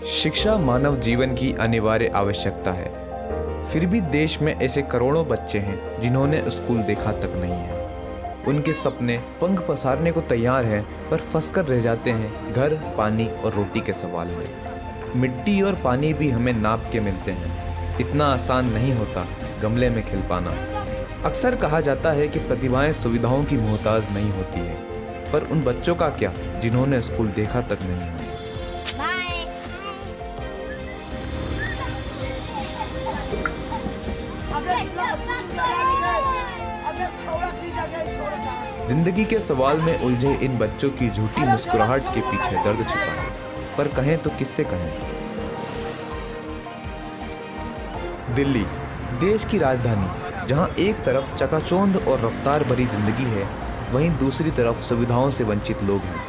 शिक्षा मानव जीवन की अनिवार्य आवश्यकता है। फिर भी देश में ऐसे करोड़ों बच्चे हैं जिन्होंने स्कूल देखा तक नहीं है। उनके सपने पंख पसारने को तैयार हैं, पर फंसकर रह जाते हैं घर, पानी और रोटी के सवाल में। मिट्टी और पानी भी हमें नाप के मिलते हैं। इतना आसान नहीं होता गमले में खिल पाना। अक्सर कहा जाता है कि प्रतिभाएं सुविधाओं की मोहताज नहीं होती है, पर उन बच्चों का क्या जिन्होंने स्कूल देखा तक नहीं है। जिंदगी के सवाल में उलझे इन बच्चों की झूठी मुस्कुराहट के पीछे दर्द छुपा है, पर कहें तो किससे कहें। दिल्ली, देश की राजधानी, जहां एक तरफ चकाचौंध और रफ्तार भरी जिंदगी है, वहीं दूसरी तरफ सुविधाओं से वंचित लोग हैं।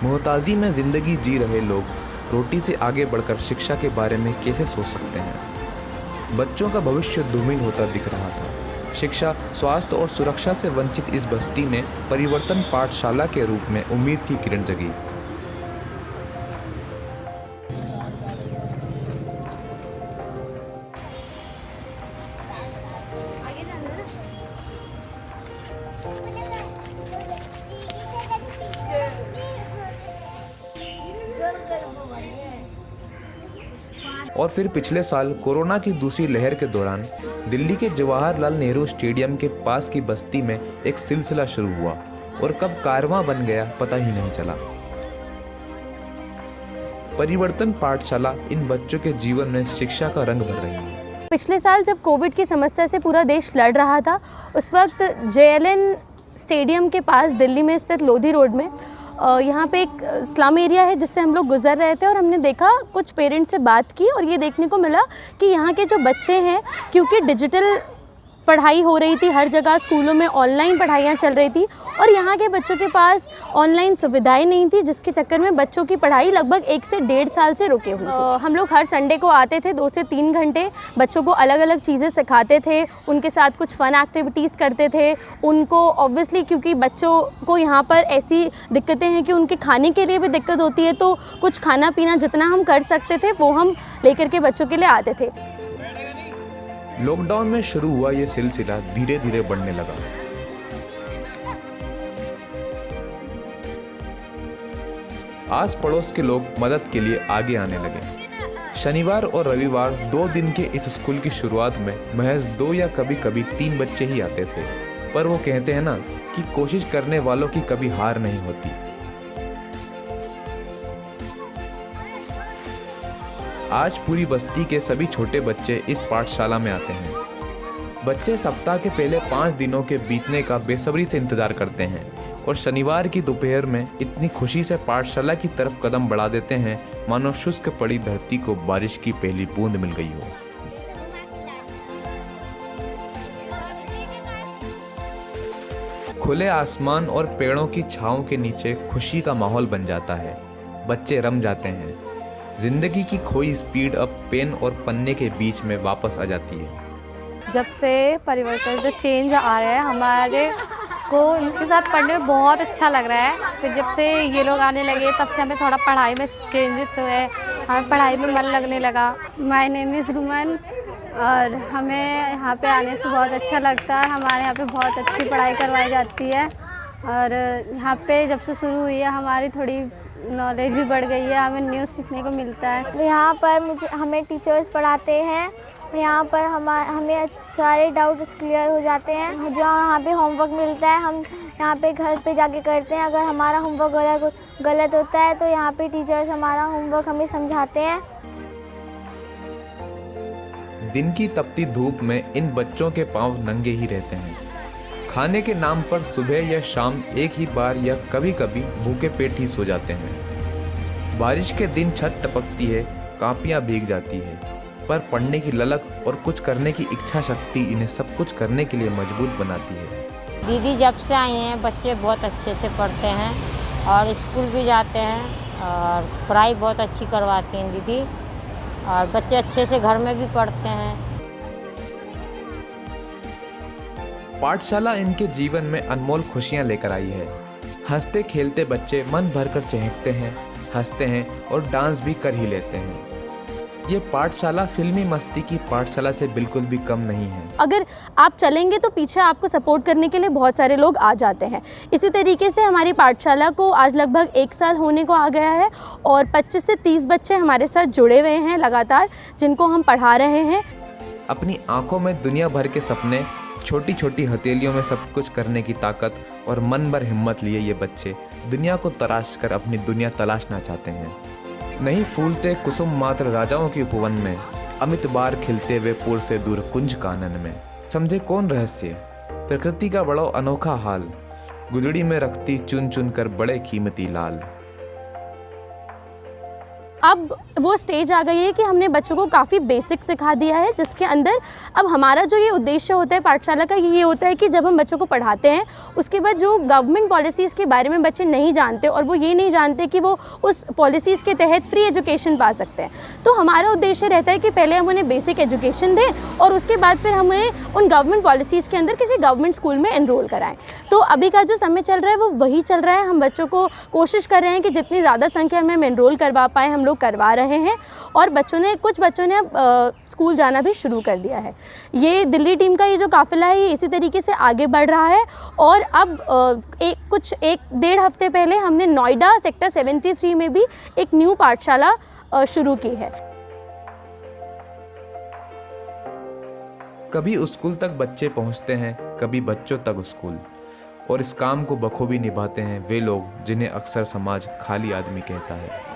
मोहताजी में जिंदगी जी रहे लोग रोटी से आगे बढ़कर शिक्षा के बारे में कैसे सोच सकते हैं। बच्चों का भविष्य धूमिल होता दिख रहा था। शिक्षा, स्वास्थ्य और सुरक्षा से वंचित इस बस्ती में परिवर्तन पाठशाला के रूप में उम्मीद की किरण जगी। और फिर पिछले साल कोरोना की दूसरी लहर के दौरान दिल्ली के जवाहरलाल नेहरू स्टेडियम के पास की बस्ती में एक सिलसिला शुरू हुआ, और कब कारवां बन गया पता ही नहीं चला। परिवर्तन पाठशाला इन बच्चों के जीवन में शिक्षा का रंग भर रही है। पिछले साल जब कोविड की समस्या से पूरा देश लड़ रहा था, उस वक्त JLN स्टेडियम के पास दिल्ली में स्थित लोधी रोड में यहाँ पे एक स्लम एरिया है जिससे हम लोग गुजर रहे थे, और हमने देखा, कुछ पेरेंट्स से बात की और ये देखने को मिला कि यहाँ के जो बच्चे हैं, क्योंकि डिजिटल पढ़ाई हो रही थी, हर जगह स्कूलों में ऑनलाइन पढ़ाइयाँ चल रही थी, और यहाँ के बच्चों के पास ऑनलाइन सुविधाएं नहीं थी, जिसके चक्कर में बच्चों की पढ़ाई लगभग 1 से 1.5 साल से रुके हुए थे। हम लोग हर संडे को आते थे, 2 से 3 घंटे बच्चों को अलग अलग चीज़ें सिखाते थे, उनके साथ कुछ फ़न एक्टिविटीज़ करते थे। उनको ऑब्वियसली, क्योंकि बच्चों को यहाँ पर ऐसी दिक्कतें हैं कि उनके खाने के लिए भी दिक्कत होती है, तो कुछ खाना पीना जितना हम कर सकते थे वो हम लेकर के बच्चों के लिए आते थे। लॉकडाउन में शुरू हुआ ये सिलसिला धीरे धीरे बढ़ने लगा। आस पड़ोस के लोग मदद के लिए आगे आने लगे। शनिवार और रविवार 2 दिन के इस स्कूल की शुरुआत में महज 2 या कभी कभी 3 बच्चे ही आते थे, पर वो कहते हैं ना कि कोशिश करने वालों की कभी हार नहीं होती। आज पूरी बस्ती के सभी छोटे बच्चे इस पाठशाला में आते हैं। बच्चे सप्ताह के पहले 5 दिनों के बीतने का बेसब्री से इंतजार करते हैं, और शनिवार की दोपहर में इतनी खुशी से पाठशाला की तरफ कदम बढ़ा देते हैं मानो शुष्क पड़ी धरती को बारिश की पहली बूंद मिल गई हो। खुले आसमान और पेड़ों की छांव के नीचे खुशी का माहौल बन जाता है। बच्चे रम जाते हैं। जिंदगी की खोई स्पीड अब पेन और पन्ने के बीच में वापस आ जाती है। जब से परिवर्तन, जो चेंज आ रहा है, हमारे को इनके साथ पढ़ने में बहुत अच्छा लग रहा है। फिर जब से ये लोग आने लगे तब से हमें थोड़ा पढ़ाई में चेंजेस हुए, हमें पढ़ाई में मन लगने लगा। माय नेम इज़ रुमन, और हमें यहाँ पे आने से बहुत अच्छा लगता है। हमारे यहाँ पे बहुत अच्छी पढ़ाई करवाई जाती है, और यहाँ पे जब से शुरू हुई है हमारी थोड़ी नॉलेज भी बढ़ गई है, हमें न्यूज़ सीखने को मिलता है। यहाँ पर हमें टीचर्स पढ़ाते हैं, यहाँ पर हमें सारे डाउट्स क्लियर हो जाते हैं। जो यहाँ पे होमवर्क मिलता है हम यहाँ पे घर पे जाके करते हैं। अगर हमारा होमवर्क गलत होता है तो यहाँ पे टीचर्स हमारा होमवर्क हमें समझाते हैं। दिन की तपती धूप में इन बच्चों के पांव नंगे ही रहते हैं। खाने के नाम पर सुबह या शाम एक ही बार या कभी कभी भूखे पेट ही सो जाते हैं। बारिश के दिन छत टपकती है, कापियाँ भीग जाती है, पर पढ़ने की ललक और कुछ करने की इच्छा शक्ति इन्हें सब कुछ करने के लिए मजबूत बनाती है। दीदी जब से आई हैं बच्चे बहुत अच्छे से पढ़ते हैं और स्कूल भी जाते हैं, और पढ़ाई बहुत अच्छी करवाती हैं दीदी, और बच्चे अच्छे से घर में भी पढ़ते हैं। पाठशाला इनके जीवन में अनमोल खुशियां लेकर आई है। हंसते खेलते बच्चे मन भरकर चहकते हैं। हंसते हैं और डांस भी कर ही लेते हैं। ये पाठशाला फिल्मी मस्ती की पाठशाला से बिल्कुल भी कम नहीं है। अगर आप चलेंगे तो पीछे आपको सपोर्ट करने के लिए बहुत सारे लोग आ जाते हैं। इसी तरीके से हमारी पाठशाला को आज लगभग 1 साल होने को आ गया है और 25 से 30 बच्चे हमारे साथ जुड़े हुए हैं लगातार, जिनको हम पढ़ा रहे हैं। अपनी आंखों में दुनिया भर के सपने, छोटी छोटी हथेलियों में सब कुछ करने की ताकत और मन भर हिम्मत लिए ये बच्चे दुनिया को तराश कर अपनी दुनिया तलाशना चाहते हैं। नहीं फूलते कुसुम मात्र राजाओं के उपवन में, अमित बार खिलते वे पुर से दूर कुंज कानन में। समझे कौन रहस्य प्रकृति का बड़ा अनोखा हाल, गुदड़ी में रखती चुन चुन कर बड़े कीमती लाल। अब वो स्टेज आ गई है कि हमने बच्चों को काफ़ी बेसिक सिखा दिया है, जिसके अंदर अब हमारा जो ये उद्देश्य होता है पाठशाला का, ये होता है कि जब हम बच्चों को पढ़ाते हैं उसके बाद जो गवर्नमेंट पॉलिसीज़ के बारे में बच्चे नहीं जानते और वो ये नहीं जानते कि वो उस पॉलिसीज़ के तहत फ्री एजुकेशन पा सकते हैं, तो हमारा उद्देश्य रहता है कि पहले हम उन्हें बेसिक एजुकेशन दें और उसके बाद फिर हम उन्हें उन गवर्नमेंट पॉलिसीज़ के अंदर किसी गवर्नमेंट स्कूल में एनरोल कराएँ। तो अभी का जो समय चल रहा है वो वही चल रहा है। हम बच्चों को कोशिश कर रहे हैं कि जितनी ज़्यादा संख्या में हम एनरोल करवा पाएँ हम लोग करवा रहे हैं और कुछ बच्चों ने अब स्कूल जाना भी शुरू कर दिया है। ये दिल्ली टीम का ये जो काफिला है ये इसी तरीके से आगे बढ़ रहा है और अब 1-1.5 हफ्ते पहले हमने नोएडा सेक्टर 73 में भी एक न्यू पाठशाला शुरू की है। कभी स्कूल तक बच्चे पहुंचते हैं, कभी बच्चों तक स्कूल, और इस काम को बखूबी निभाते हैं वे लोग जिन्हें अक्सर समाज खाली आदमी कहता है।